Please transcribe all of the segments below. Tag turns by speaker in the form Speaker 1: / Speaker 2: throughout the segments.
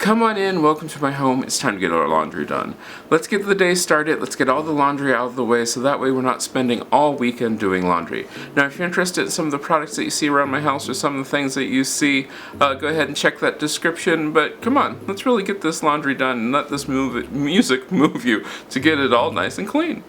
Speaker 1: Come on in, welcome to my home. It's time to get our laundry done. Let's get the day started, let's get all the laundry out of the way so that way we're not spending all weekend doing laundry. Now if you're interested in some of the products that you see around my house or some of the things that you see, go ahead and check that description, but come on, let's really get this laundry done and let this music move you to get it all nice and clean.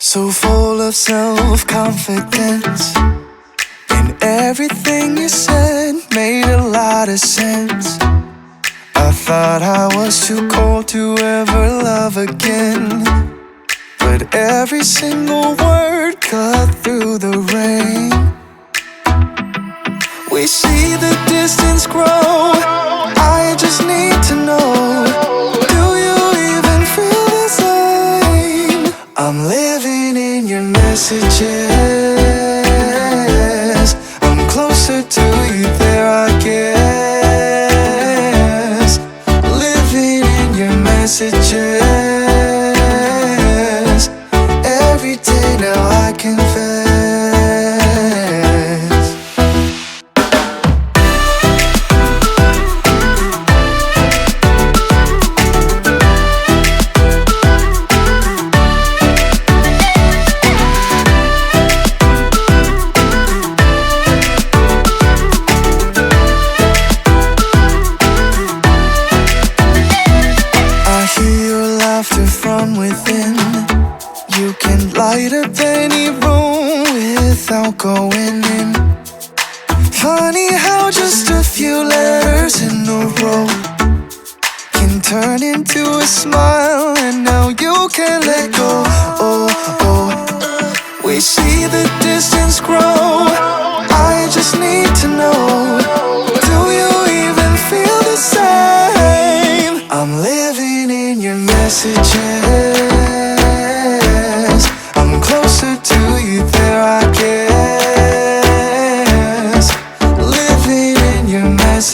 Speaker 2: So full of self-confidence, and everything you said made a lot of sense. I thought I was too cold to ever love again, but every single word cut through the rain. We see the distance grow, I just need to know, do you even feel the same? I'm living in your messages, I'm closer to you there I guess. Living in your messages, every day now I confess. From within, you can light up any room without going in. Funny how just a few letters in a row can turn into a smile, and now you can't let go. Oh, oh. We see the distance grow, I just need to know, do you even feel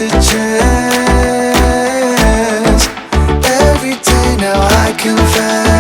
Speaker 2: messages. Every day now I confess.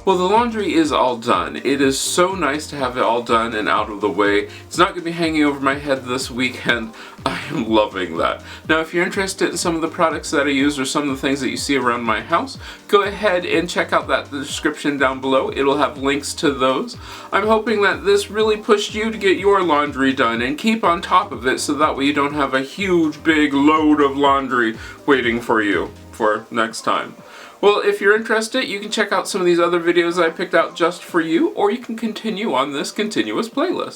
Speaker 1: Well, the laundry is all done. It is so nice to have it all done and out of the way. It's not going to be hanging over my head this weekend. I am loving that. Now, if you're interested in some of the products that I use or some of the things that you see around my house, go ahead and check out that description down below. It'll have links to those. I'm hoping that this really pushed you to get your laundry done and keep on top of it so that way you don't have a huge big load of laundry waiting for you for next time. Well, if you're interested, you can check out some of these other videos I picked out just for you, or you can continue on this continuous playlist.